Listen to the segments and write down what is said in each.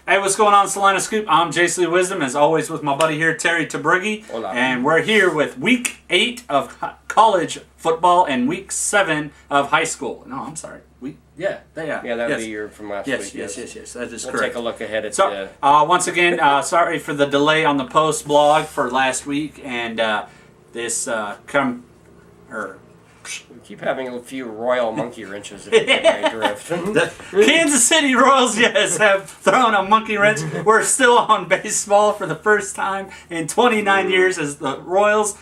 Hey, what's going on, Salina Scoop? I'm Jason Lee Wisdom, as always, with my buddy here, Terry Tabruggi. Hola. And we're here with Week 8 of college football and Week 7 of high school. No, I'm sorry. Yeah, that would be your from last week. Yes. That is we'll correct. Take a look ahead at so, once again, sorry for the delay on the post blog for last week, and this we keep having a few royal monkey wrenches if you get my drift. The Kansas City Royals, yes, have thrown a monkey wrench. We're still on baseball for the first time in 29 years as the Royals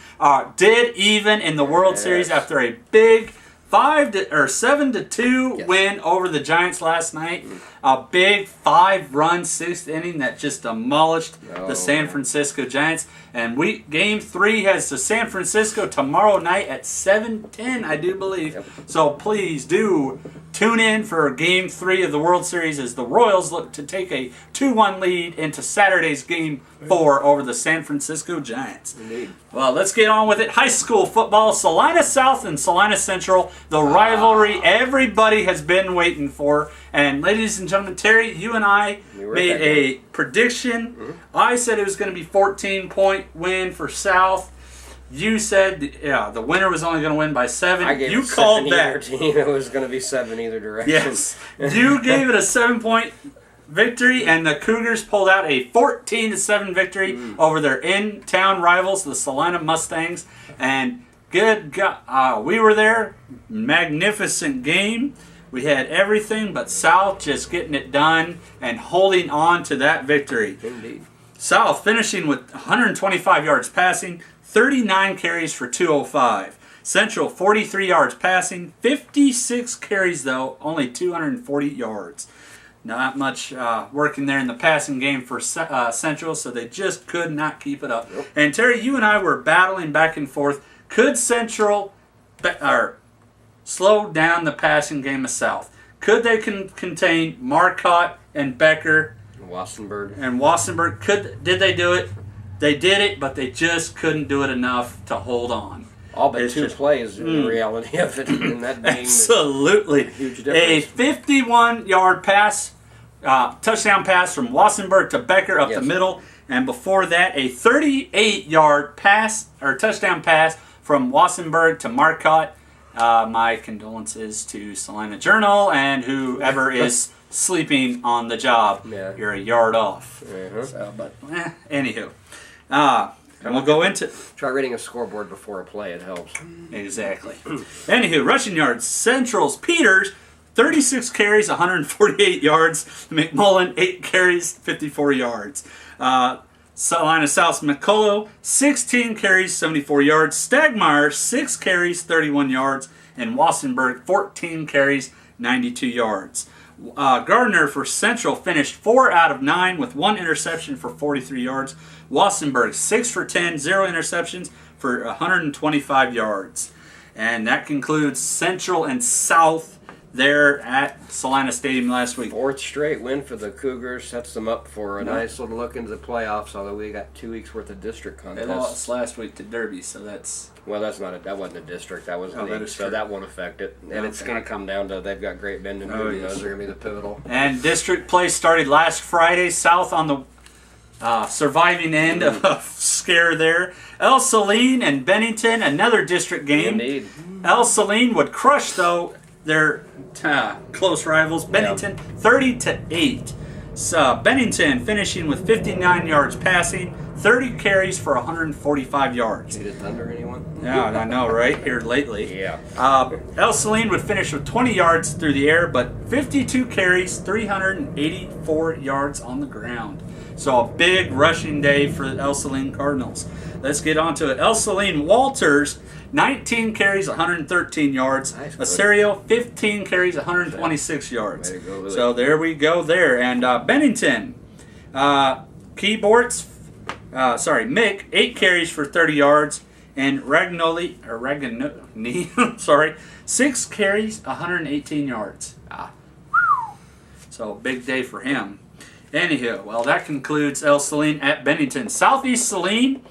did even in the World Series after a big 7-2 win over the Giants last night. A big 5-run 6th inning that just demolished the San Francisco Giants. And Game 3 has the San Francisco tomorrow night at 7:10, I do believe. Yep. So please do tune in for Game 3 of the World Series as the Royals look to take a 2-1 lead into Saturday's Game 4 over the San Francisco Giants. Indeed. Well, let's get on with it. High school football, Salina South and Salina Central, the rivalry everybody has been waiting for. And ladies and gentlemen, Terry, you and I made a prediction. Mm-hmm. I said it was going to be 14-point win for South. You said the winner was only going to win by 7. I gave you it called 7 that. either team. It was going to be 7 either direction. Yes. You gave it a 7-point victory, and the Cougars pulled out a 14-7 victory over their in-town rivals, the Salina Mustangs. And good God, we were there. Magnificent game. We had everything but South just getting it done and holding on to that victory. Indeed. South finishing with 125 yards passing, 39 carries for 205. Central 43 yards passing, 56 carries though, only 240 yards. Not much working there in the passing game for Central, so they just could not keep it up. Yep. And Terry, you and I were battling back and forth. Could Central slow down the passing game of South? Could they contain Marcotte and Becker Wassenberg? Did they do it? They did it, but they just couldn't do it enough to hold on. All but 2 plays in the reality of it, and that being absolutely a huge difference. A 51-yard pass, touchdown pass from Wassenberg to Becker up the middle, and before that, a 38-yard pass or touchdown pass from Wassenberg to Marcotte. My condolences to Salina Journal and whoever is sleeping on the job. Yeah. You're a yard off. Anywho. And we'll go into... Try reading a scoreboard before a play. It helps. Exactly. Anywho, rushing yards. Central's Peters, 36 carries, 148 yards. McMullen, 8 carries, 54 yards. Salina South's McCullough, 16 carries, 74 yards. Stagmeyer, 6 carries, 31 yards. And Wassenberg, 14 carries, 92 yards. Gardner for Central finished 4 out of 9 with 1 interception for 43 yards. Wassenberg 6 for 10, 0 interceptions for 125 yards. And that concludes Central and South there at Salina Stadium last week. 4th straight win for the Cougars. Sets them up for a nice little look into the playoffs, although we got 2 weeks worth of district contests. They lost last week to Derby, so that's... Well, that wasn't a district. That was league, so that won't affect it. And it's going to come down to they've got Great Bend and Derby. Those are going to be the pivotal. And district play started last Friday. South on the surviving end of a scare there. El Saline and Bennington, another district game. Indeed. El Saline would crush, though, their close rivals. Bennington 30-8. So Bennington finishing with 59 yards passing, 30 carries for 145 yards. Did it thunder anyone? Yeah, I know, right? Here lately. Yeah. El Saline would finish with 20 yards through the air, but 52 carries, 384 yards on the ground. So a big rushing day for the El Saline Cardinals. Let's get on to it. El Saline Walters, 19 carries, 113 yards. Nice. Aserio, 15 carries, 126 yards. Way to go, Louis. So there we go there. And Bennington, Mick, 8 carries for 30 yards. And Ragnoni, 6 carries, 118 yards. So big day for him. Anywho, well, that concludes El Saline at Bennington. Southeast Saline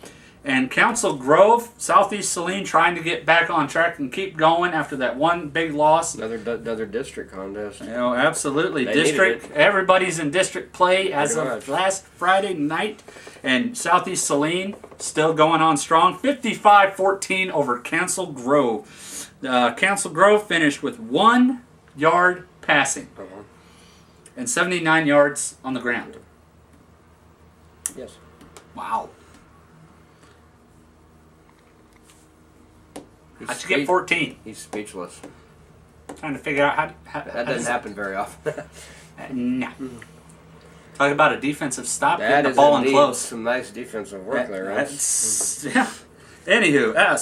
And Council Grove, Southeast Saline trying to get back on track and keep going after that one big loss. Another district contest. Absolutely. District. Everybody's in district play as of last Friday night. And Southeast Saline still going on strong. 55-14 over Council Grove. Council Grove finished with 1 yard passing and 79 yards on the ground. Yes. Wow. How'd you get 14? He's speechless. Trying to figure out how that doesn't happen very often. No. Talk about a defensive stop, that getting the ball in close. Some nice defensive work there, right? Yeah. Anywho,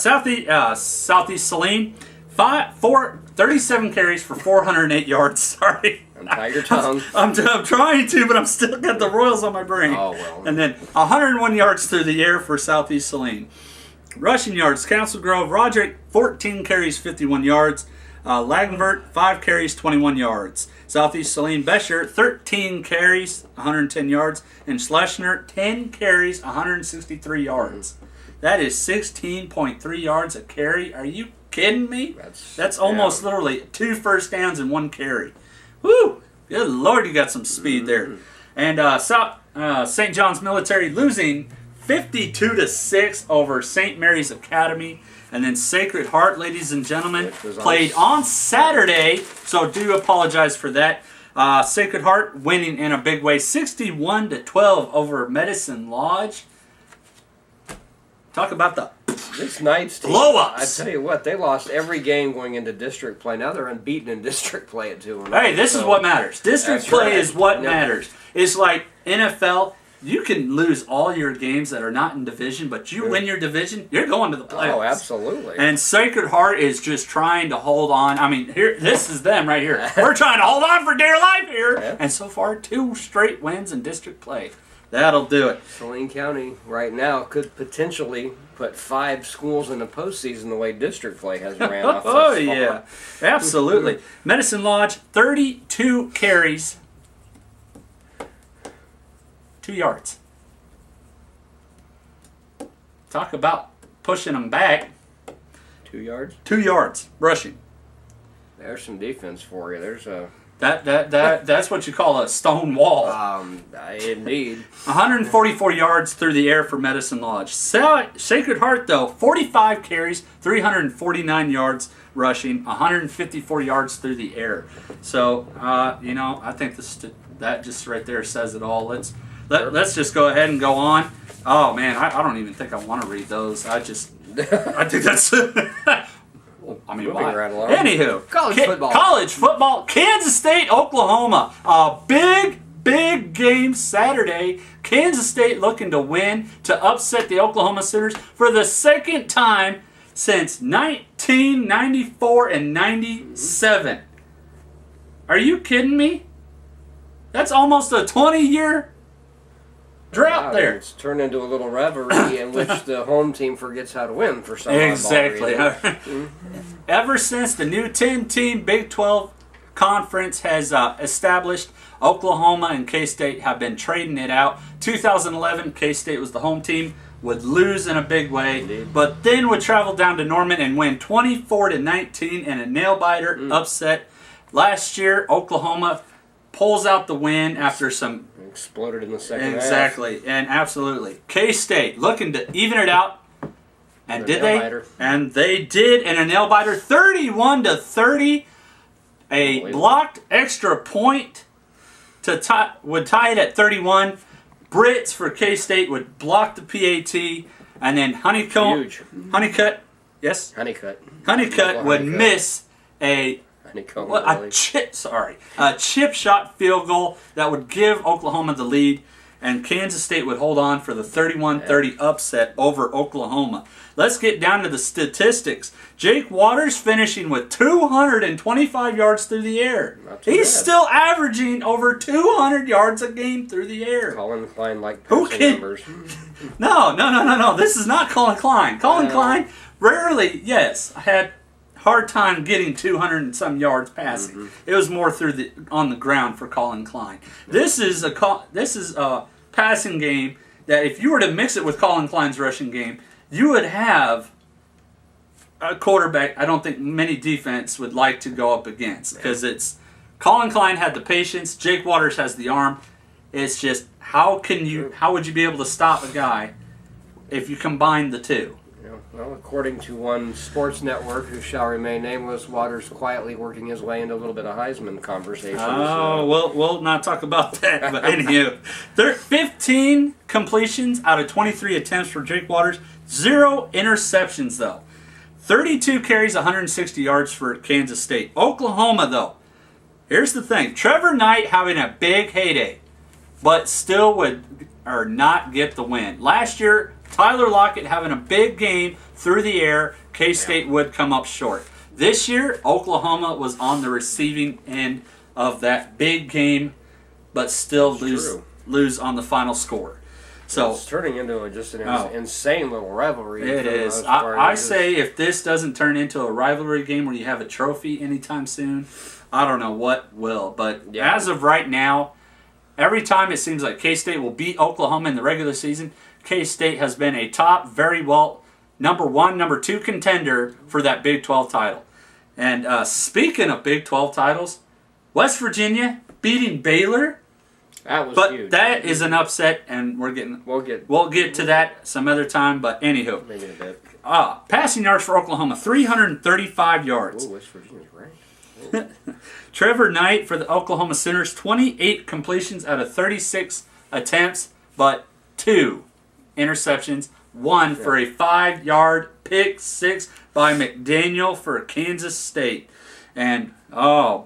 Southeast Saline, 37 carries for 408 yards. Sorry. Untie your tongue. I'm trying to, but I'm still got the Royals on my brain. Oh, well. And then 101 yards through the air for Southeast Saline. Rushing yards, Council Grove, Roderick, 14 carries, 51 yards. Lagenvert, 5 carries, 21 yards. Southeast Saline, Besher, 13 carries, 110 yards. And Schlesinger, 10 carries, 163 yards. That is 16.3 yards a carry. Are you kidding me? That's almost literally 2 first downs and 1 carry. Woo! Good Lord, you got some speed there. And St. John's Military losing 52-6 over St. Mary's Academy. And then Sacred Heart, ladies and gentlemen, played on Saturday, so do apologize for that. Sacred Heart winning in a big way, 61-12 over Medicine Lodge. Talk about the this Knights team, blow-ups. I tell you what, they lost every game going into district play. Now they're unbeaten in district play at 2-0. Hey, this is what matters. District play is what matters. It's like NFL. You can lose all your games that are not in division, but you win your division, you're going to the playoffs. Oh, absolutely. And Sacred Heart is just trying to hold on. I mean, here, this is them right here. We're trying to hold on for dear life here. Yeah. And so far, 2 straight wins in district play. That'll do it. Saline County right now could potentially put 5 schools in the postseason the way district play has ran off. Oh, yeah. Absolutely. Medicine Lodge, 32 carries. 2 yards. Talk about pushing them back. 2 yards? 2 yards rushing. There's some defense for you. There's a that's what you call a stone wall. Indeed. 144 yards through the air for Medicine Lodge. Sacred Heart though, 45 carries, 349 yards rushing, 154 yards through the air. So I think that just right there says it all. Let's just go ahead and go on. Oh man, I don't even think I want to read those. I think that's. I mean, moving right along. Anywho, college football. Kansas State, Oklahoma. A big game Saturday. Kansas State looking to win to upset the Oklahoma Sooners for the second time since 1994 and 97. Are you kidding me? That's almost a 20-year drought there. It's turned into a little reverie in which the home team forgets how to win for some exactly. Ever since the new 10-team Big 12 conference has established, Oklahoma and K-State have been trading it out. 2011, K-State was the home team, would lose in a big way, Indeed. But then would travel down to Norman and win 24-19 in a nail-biter upset. Last year, Oklahoma pulls out the win after some exploded in the second half. Exactly, and absolutely. K-State looking to even it out. And did they? Biter. And they did in a nail biter, 31-30. A blocked extra point would tie it at 31. Brits for K-State would block the PAT, and then Honeycutt would miss a chip shot field goal that would give Oklahoma the lead, and Kansas State would hold on for the 31-30 upset over Oklahoma. Let's get down to the statistics. Jake Waters finishing with 225 yards through the air. He's still averaging over 200 yards a game through the air. Colin Klein like passing numbers. No. This is not Colin Klein. Colin Klein rarely, had hard time getting 200 and some yards passing. Mm-hmm. It was more on the ground for Colin Klein. This is a passing game that if you were to mix it with Colin Klein's rushing game, you would have a quarterback I don't think many defense would like to go up against, because it's Colin Klein had the patience, Jake Waters has the arm. It's just how would you be able to stop a guy if you combine the two? Well, according to one sports network who shall remain nameless, Waters quietly working his way into a little bit of Heisman conversation. Oh, we'll not talk about that. But anywho, 15 completions out of 23 attempts for Jake Waters. 0 interceptions, though. 32 carries, 160 yards for Kansas State. Oklahoma, though. Here's the thing. Trevor Knight having a big heyday, but still would not get the win. Last year, Tyler Lockett having a big game through the air, K-State would come up short. This year, Oklahoma was on the receiving end of that big game, but still lose on the final score. So it's turning into just an insane little rivalry. It is. I say if this doesn't turn into a rivalry game where you have a trophy anytime soon, I don't know what will. But as of right now, every time it seems like K-State will beat Oklahoma in the regular season, K-State has been a top, very well, number 1, number 2 contender for that Big 12 title. And speaking of Big 12 titles, West Virginia beating Baylor. That was huge. That is an upset, and we'll get to that some other time. But anywho, maybe a bit. Passing yards for Oklahoma, 335 yards. West Virginia's ranked. Trevor Knight for the Oklahoma Sooners, 28 completions out of 36 attempts, but 2 interceptions. 1 for a 5-yard pick six by McDaniel for Kansas State. And,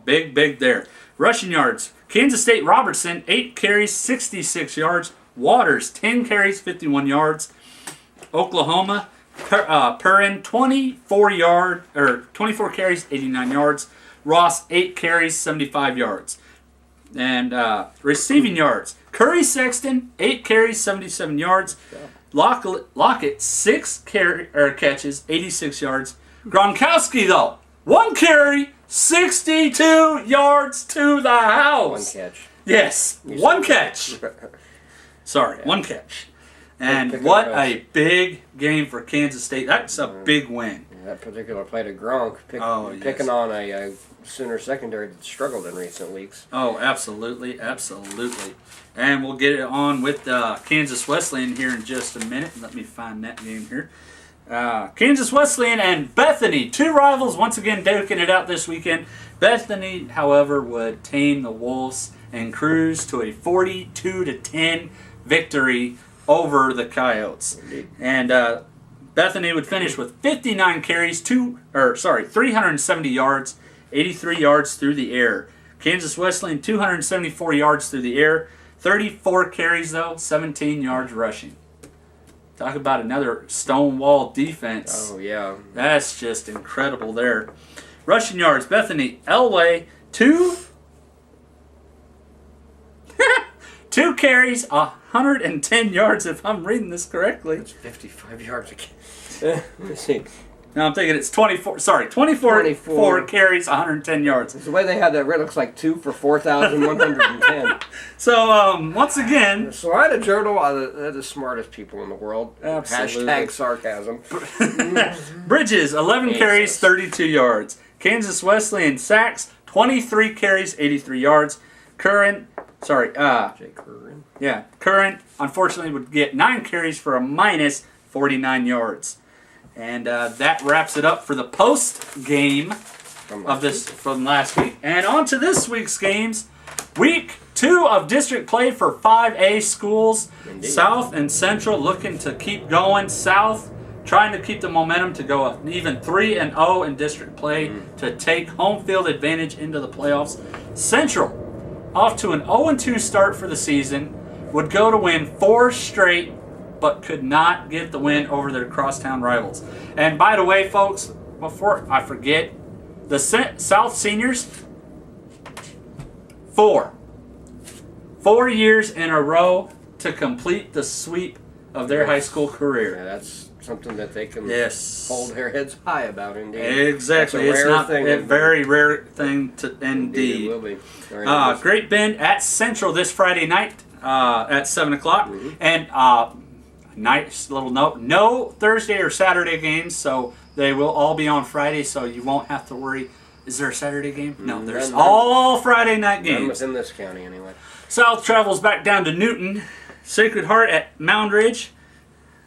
big there. Rushing yards. Kansas State Robertson, 8 carries, 66 yards. Waters, 10 carries, 51 yards. Oklahoma, Perrin, 24 carries, 89 yards. Ross, 8 carries, 75 yards. And receiving yards. Curry Sexton, 8 carries, 77 yards. Lockett, 6 catches, 86 yards. Gronkowski, though, 1 carry, 62 yards to the house. 1 catch. Yes, 1 catch. Sorry, 1 catch. And what a big game for Kansas State. That's a big win. That particular play to Gronk, picking on a Sooner secondary that struggled in recent weeks. Oh, absolutely. And we'll get it on with Kansas Wesleyan here in just a minute. Let me find that game here. Kansas Wesleyan and Bethany, 2 rivals once again duking it out this weekend. Bethany, however, would tame the Wolves and cruise to a 42-10 victory over the Coyotes. Indeed. And Bethany would finish with 59 carries, 370 yards, 83 yards through the air. Kansas Wesleyan, 274 yards through the air, 34 carries though, 17 yards rushing. Talk about another stonewall defense. Oh, yeah. That's just incredible there. Rushing yards, Bethany Elway, 2 carries, 110 yards, if I'm reading this correctly. That's 55 yards again. Let's see. No, I'm thinking it's 24 carries, 110 yards. The way they had that read looks like 2 for 4,110. So, once again... The Salina Journal are the smartest people in the world. Absolutely. Hashtag sarcasm. Bridges, 11 carries, 32 yards. Kansas Wesleyan sacks, 23 carries, 83 yards. Curran, unfortunately, would get 9 carries for a minus 49 yards. And that wraps it up for the post game from last week. And on to this week's games. Week 2 of district play for 5A schools. Indeed. South and Central looking to keep going. South trying to keep the momentum to go even 3-0 in district play to take home field advantage into the playoffs. Central, off to an 0-2 start for the season, would go to win 4 straight, but could not get the win over their crosstown rivals. And by the way, folks, before I forget, the South Seniors, 4 years in a row to complete the sweep of their high school career. Yeah, that's something that they can hold their heads high about, indeed. Exactly. It's not a very rare thing to indeed. It will be. Great Bend at Central this Friday night at 7 o'clock. Mm-hmm. And nice little note. No Thursday or Saturday games, so they will all be on Friday, so you won't have to worry. Is there a Saturday game? No, there's all Friday night games. None within this county, anyway. South travels back down to Newton. Sacred Heart at Mound Ridge.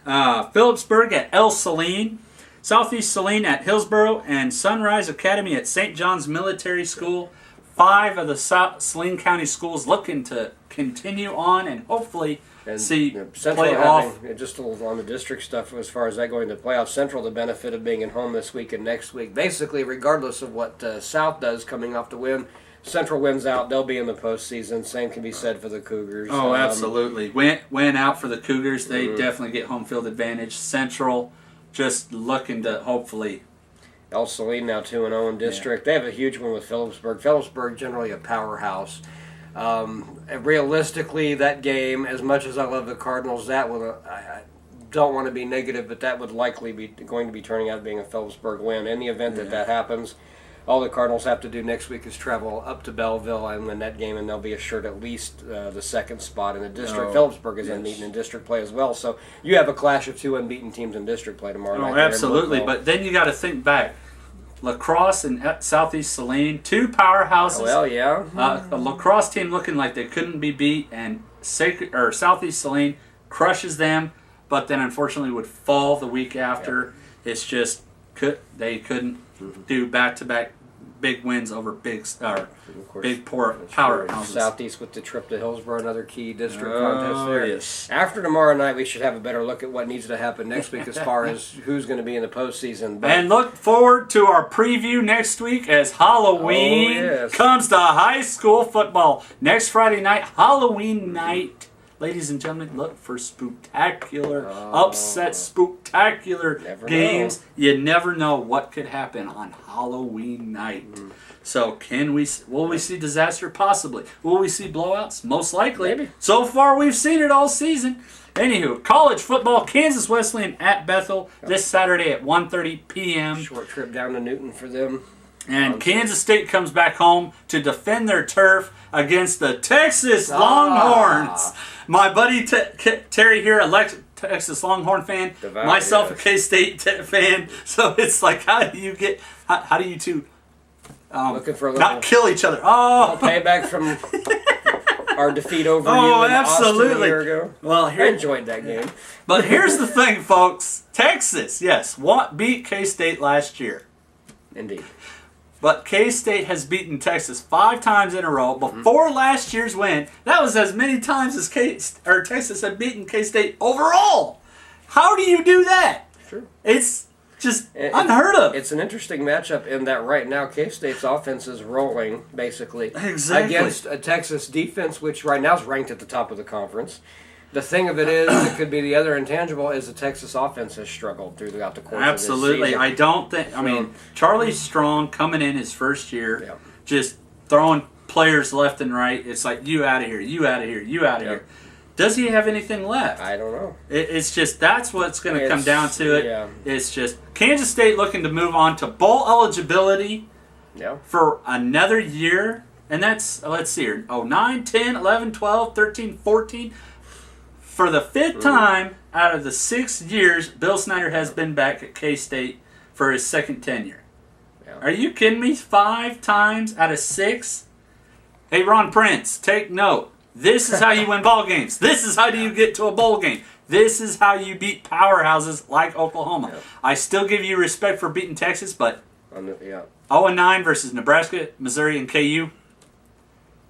Phillipsburg at El Saline. Southeast Saline at Hillsboro. And Sunrise Academy at St. John's Military School. 5 of the Saline County schools looking to continue on and hopefully see playoff. Just a little on the district stuff as far as that going to playoff. Central, the benefit of being at home this week and next week. Basically, regardless of what South does coming off the win, Central wins out, they'll be in the postseason. Same can be said for the Cougars. Oh, absolutely. Win out for the Cougars. They definitely get home field advantage. Central just looking to hopefully. El Saline now 2-0 in district. Yeah. They have a huge one with Phillipsburg. Phillipsburg generally a powerhouse. Realistically, that game, as much as I love the Cardinals, that would I don't want to be negative, but that would likely be going to be turning out being a Phillipsburg win. In the event that happens, all the Cardinals have to do next week is travel up to Belleville and win that game, and they'll be assured at least the second spot in the district. Phillipsburg is unbeaten in district play as well, so you have a clash of 2 unbeaten teams in district play tomorrow night. Oh, absolutely, but then you got to think back. La Crosse and Southeast Saline, 2 powerhouses. Well, yeah. A La Crosse team looking like they couldn't be beat, and Southeast Saline crushes them, but then unfortunately would fall the week after. Yeah. It's just they couldn't do back-to-back big wins over big poor powerhouses. Southeast with the trip to Hillsboro, another key district contest there. Yes. After tomorrow night, we should have a better look at what needs to happen next week as far as who's going to be in the postseason. And look forward to our preview next week as Halloween comes to high school football. Next Friday night, Halloween night. Ladies and gentlemen, look for upset, spooktacular games. You never know what could happen on Halloween night. So will we see disaster? Possibly. Will we see blowouts? Most likely. Maybe. So far, we've seen it all season. Anywho, college football, Kansas Wesleyan at Bethel this Saturday at 1:30 p.m. Short trip down to Newton for them. And Kansas State comes back home to defend their turf against the Texas Longhorns. My buddy Terry here, a Texas Longhorn fan. Myself, a K-State fan. So it's like, how do you two looking for a little, not kill each other? Payback from our defeat over you in Austin a year ago. Well, I enjoyed that game. But here's the thing, folks. Texas, beat K-State last year. Indeed. But K-State has beaten Texas 5 times in a row. Before last year's win, that was as many times as Texas had beaten K-State overall. How do you do that? Sure. It's just unheard of. It's an interesting matchup in that right now K-State's offense is rolling, basically, against a Texas defense, which right now is ranked at the top of the conference. The thing of it is, it could be the other intangible, is the Texas offense has struggled throughout the course of this season. I don't think, Charlie Strong coming in his first year, just throwing players left and right. It's like, you out of here, you out of here, you out of here. Does he have anything left? I don't know. It's just, that's what's going to come down to it. Yeah. It's just, Kansas State looking to move on to bowl eligibility for another year. And that's, let's see here, 9, 10, 11, 12, 13, 14. For the 5th time out of the 6 years, Bill Snyder has been back at K-State for his second tenure. Yeah. Are you kidding me? 5 times out of 6? Hey, Ron Prince, take note. This is how you win ball games. This is how you get to a bowl game. This is how you beat powerhouses like Oklahoma. Yeah. I still give you respect for beating Texas, but 0-9 versus Nebraska, Missouri, and KU.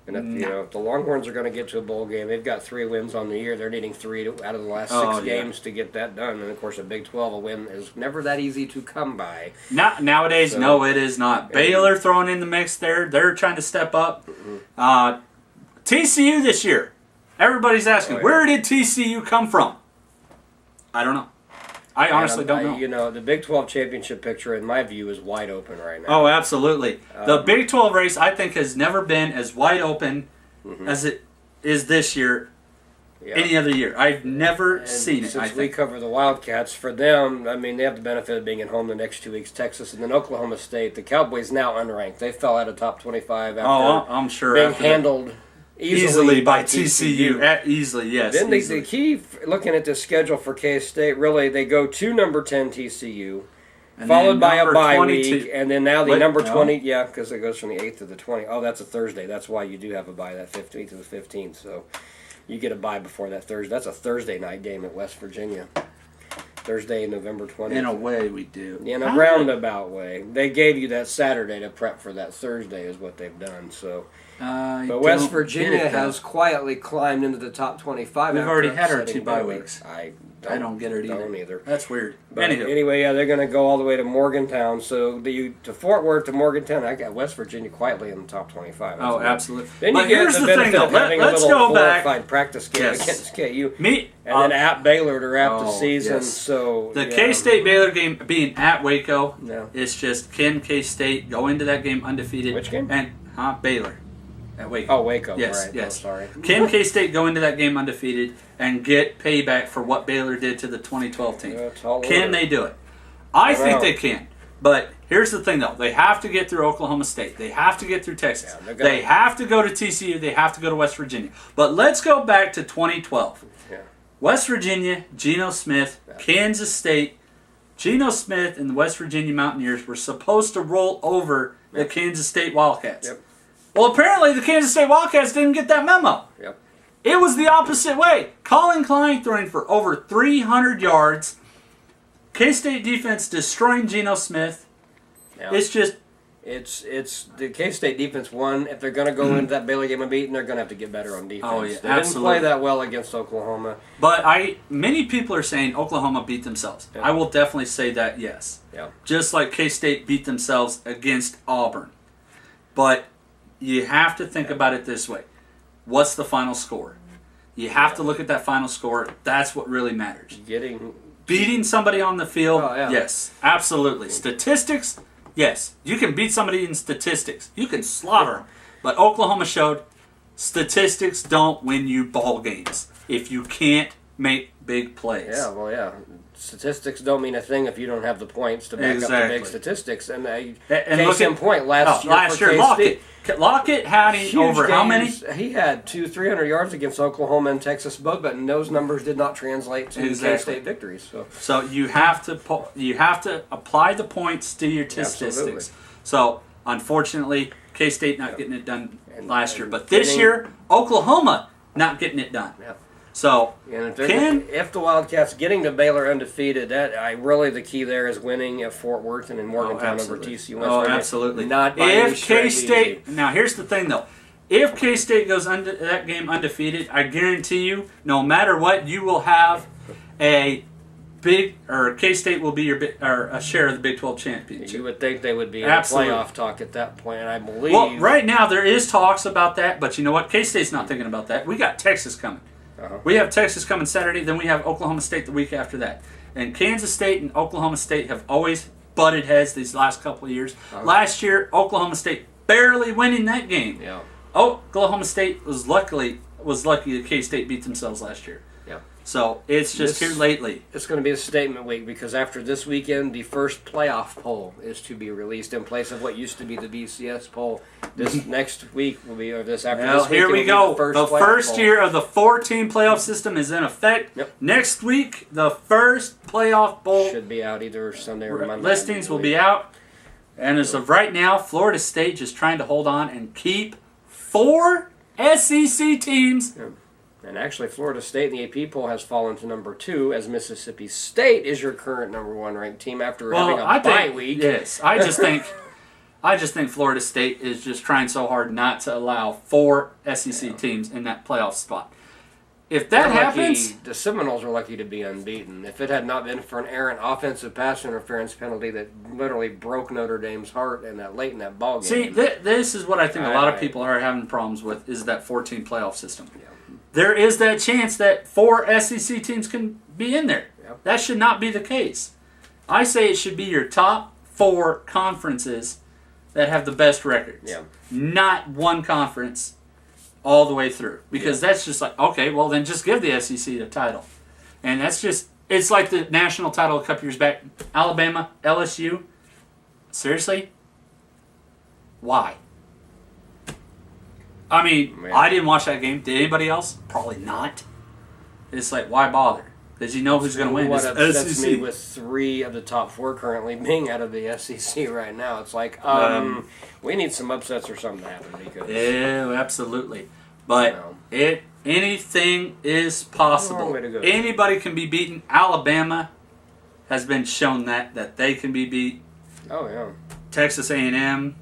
And if the Longhorns are going to get to a bowl game, they've got 3 wins on the year. They're needing 3 out of the last 6 games to get that done. And, of course, a Big 12, a win is never that easy to come by. Nowadays, no, it is not. Baylor throwing in the mix there. They're trying to step up. TCU this year. Everybody's asking, where did TCU come from? I don't know. I honestly don't know. The Big 12 championship picture, in my view, is wide open right now. Oh, absolutely. The Big 12 race, I think, has never been as wide open as it is this year, any other year. I've never seen it. Since we cover the Wildcats, for them, they have the benefit of being at home the next 2 weeks. Texas and then Oklahoma State. The Cowboys now unranked. They fell out of top 25 after I'm sure being handled easily by TCU. Easily, yes. Then the key, looking at the schedule for K-State, really, they go to number 10 TCU, and followed by a bye week, and then now the number 20, because it goes from the 8th to the 20th. Oh, that's a Thursday. That's why you do have a bye, that 15th to the 15th. So you get a bye before that Thursday. That's a Thursday night game at West Virginia. Thursday, November 20th. In a way, we do. In a roundabout way. They gave you that Saturday to prep for that Thursday is what they've done. So, but West Virginia has quietly climbed into the top 25. We've already had our 2 bye weeks. I don't get it either. That's weird. But anyway, they're going to go all the way to Morgantown. So to Fort Worth to Morgantown, I got West Virginia quietly in the top 25. Oh, absolutely. Then you get the benefit of having a little glorified practice game against KU. And then at Baylor to wrap the season. Yes. So the K-State Baylor game being at Waco, it's just, can K-State go into that game undefeated? Which game? Baylor. At Waco. Oh, Waco. Yes, right. yes. Oh, sorry. Can K-State go into that game undefeated and get payback for what Baylor did to the 2012 team? Can they do it? I think they can. But here's the thing, though. They have to get through Oklahoma State. They have to get through Texas. They have to go to TCU. They have to go to West Virginia. But let's go back to 2012. West Virginia, Geno Smith, Kansas State. Geno Smith and the West Virginia Mountaineers were supposed to roll over the Kansas State Wildcats. Well, apparently the Kansas State Wildcats didn't get that memo. It was the opposite way. Colin Klein throwing for over 300 yards. K-State defense destroying Geno Smith. It's just... It's the K-State defense won. If they're going to go into that Baylor game unbeaten, they're going to have to get better on defense. Oh, yeah, they didn't play that well against Oklahoma. But many people are saying Oklahoma beat themselves. I will definitely say that, yes. Just like K-State beat themselves against Auburn. But you have to think about it this way. What's the final score? You have to look at that final score. That's what really matters. Beating somebody on the field, yes, absolutely. Statistics, yes. You can beat somebody in statistics. You can slaughter them. But Oklahoma showed statistics don't win you ball games if you can't make big plays. Statistics don't mean a thing if you don't have the points to back up the big statistics. And case in point, last year Lockett had over games. How many? He had 300 yards against Oklahoma and Texas both, but those numbers did not translate to K-State victories. So you have to apply the points to your statistics. So unfortunately, K-State not getting it done last year, but this year Oklahoma not getting it done. So, if the Wildcats getting to Baylor undefeated, the key there is winning at Fort Worth and in Morgantown over TCU. Absolutely. Not by if K-State, now here's the thing though, if K-State goes that game undefeated, I guarantee you, no matter what, you will have K-State will be a share of the Big 12 championship. You would think they would be in playoff talk at that point, I believe. Well, right now there is talks about that, but you know what? K-State's not thinking about that. We got Texas coming. We have Texas coming Saturday, then we have Oklahoma State the week after that. And Kansas State and Oklahoma State have always butted heads these last couple of years. Last year, Oklahoma State barely winning that game. Oklahoma State was lucky that K-State beat themselves last year. So it's just here lately. It's going to be a statement week because after this weekend, the first playoff poll is to be released in place of what used to be the BCS poll. This next week will be, or this after this week. Here we go. The first year of the 4-team playoff system is in effect. Next week, the first playoff poll should be out either Sunday or Monday. Listings will be out. And as of right now, Florida State just trying to hold on and keep 4 SEC teams. And actually, Florida State in the AP poll has fallen to number 2, as Mississippi State is your current number 1 ranked team after having a bye week. Yes, I just think Florida State is just trying so hard not to allow 4 SEC teams in that playoff spot. If that happens, the Seminoles are lucky to be unbeaten. If it had not been for an errant offensive pass interference penalty that literally broke Notre Dame's heart and that late in that ball game. See, this is what I think a lot of people are having problems with is that 4-team playoff system. There is that chance that 4 SEC teams can be in there. That should not be the case. I say it should be your top 4 conferences that have the best records. Not one conference all the way through. Because that's just like, okay, well then just give the SEC the title. And that's just, it's like the national title a couple years back. Alabama, LSU. Seriously? Why? I mean, Man. I didn't watch that game. Did anybody else? Probably not. It's like, why bother? Because you know who's going to win. What It's upsets SEC. me with 3 of the top 4 currently being out of the SEC right now, it's like, we need some upsets or something to happen because. Yeah, absolutely. But anything is possible. Long way to go. Anybody can be beaten. Alabama has been shown that they can be beat. Oh yeah. Texas A&M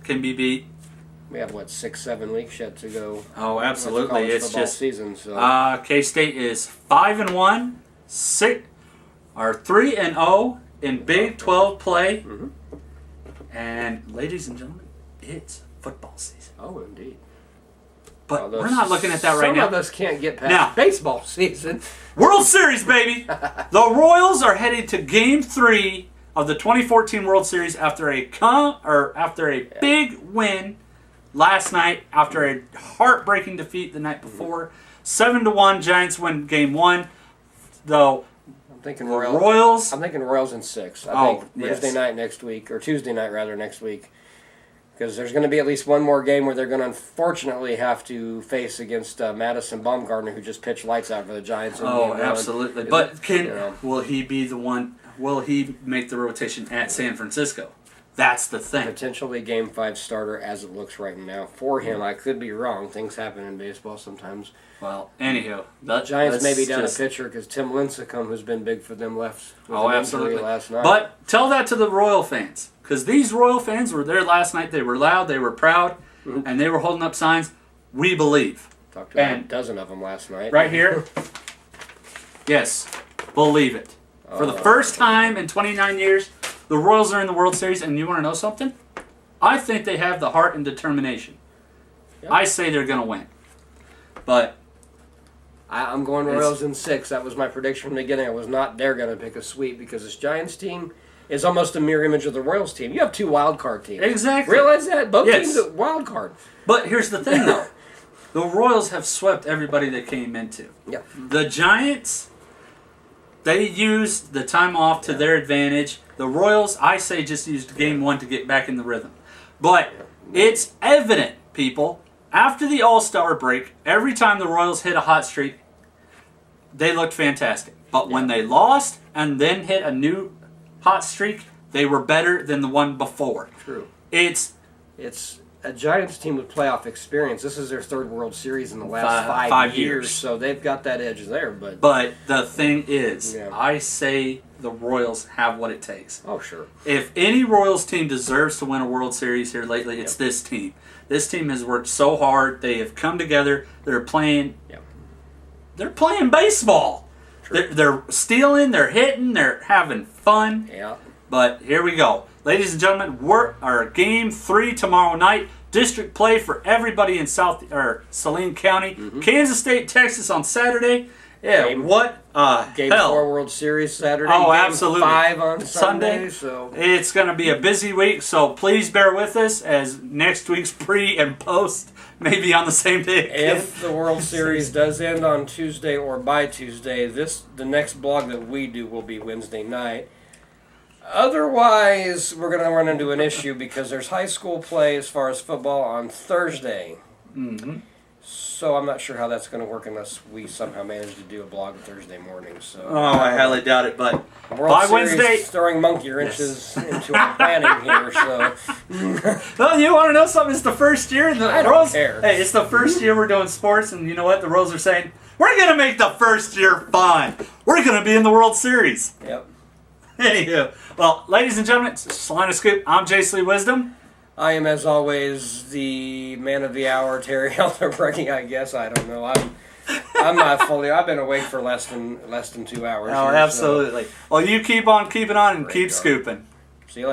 can be beat. We have 6-7 weeks yet to go. Oh, absolutely. It's just season. So. K-State is 5-1, 3-0 in Big 12 play. Mm-hmm. And ladies and gentlemen, it's football season. Oh, indeed. But we're not looking at that right now. Some of us can't get past baseball season. World Series, baby! The Royals are headed to Game 3 of the 2014 World Series after a big win last night, after a heartbreaking defeat the night before. 7-1, Giants win Game 1. Though I'm thinking Royals. I'm thinking Royals in 6. I think Wednesday night next week, or Tuesday night rather next week. Because there's going to be at least one more game where they're going to unfortunately have to face against Madison Bumgarner, who just pitched lights out for the Giants. In game 1. Absolutely. But will he be the one? Will he make the rotation at San Francisco? That's the thing. Potentially Game 5 starter as it looks right now for him. I could be wrong. Things happen in baseball sometimes. Well, anywho, the Giants may be down a pitcher because Tim Lincecum, who's been big for them, left with an injury last night. But tell that to the Royal fans. Because these Royal fans were there last night. They were loud, they were proud, and they were holding up signs. We believe. Talked to a dozen of them last night. Right here. Yes, believe it. For the first time in 29 years, the Royals are in the World Series, and you want to know something? I think they have the heart and determination. Yep. I say they're going to win. But I'm going Royals in 6. That was my prediction from the beginning. I was not there going to pick a sweep because this Giants team is almost a mirror image of the Royals team. You have 2 wild card teams. Exactly. Realize that? Both teams are wild card. But here's the thing, though. The Royals have swept everybody they came into. Yep. The Giants, they used the time off to their advantage. The Royals, I say, just used Game 1 to get back in the rhythm. But it's evident, people, after the All-Star break, every time the Royals hit a hot streak, they looked fantastic. But when they lost and then hit a new hot streak, they were better than the one before. True. It's a Giants team with playoff experience. This is their 3rd World Series in the last 5 years, so they've got that edge there. But the thing is, I say the Royals have what it takes. Oh, sure. If any Royals team deserves to win a World Series here lately, it's this team. This team has worked so hard. They have come together. They're playing. They're playing baseball. They're stealing. They're hitting. They're having fun. Yeah. But here we go. Ladies and gentlemen, our Game 3 tomorrow night. District play for everybody in Salina County. Mm-hmm. Kansas State, Texas on Saturday. Yeah, Game 4 World Series Saturday. Oh, Game absolutely. 5 on Sunday. So it's going to be a busy week, so please bear with us as next week's pre and post may be on the same day again. If the World Series does end on Tuesday or by Tuesday, the next blog that we do will be Wednesday night. Otherwise, we're going to run into an issue because there's high school play as far as football on Thursday. Mm-hmm. So I'm not sure how that's going to work unless we somehow manage to do a blog Thursday morning. So I highly doubt it, but by Wednesday, throwing monkey wrenches into our planning here. So, well, you want to know something? It's the first year, and I don't care. Hey, it's the first year we're doing sports, and you know what? The Royals are saying we're going to make the first year fun. We're going to be in the World Series. Yep. Anywho, well, ladies and gentlemen, it's Salina Scoop. I'm Jace Lee Wisdom. I am, as always, the man of the hour, Terry Elderbrecking, I guess. I don't know. I'm not fully. I've been awake for less than 2 hours. Oh, absolutely. So. Well, you keep on keeping on and keep scooping. See you later.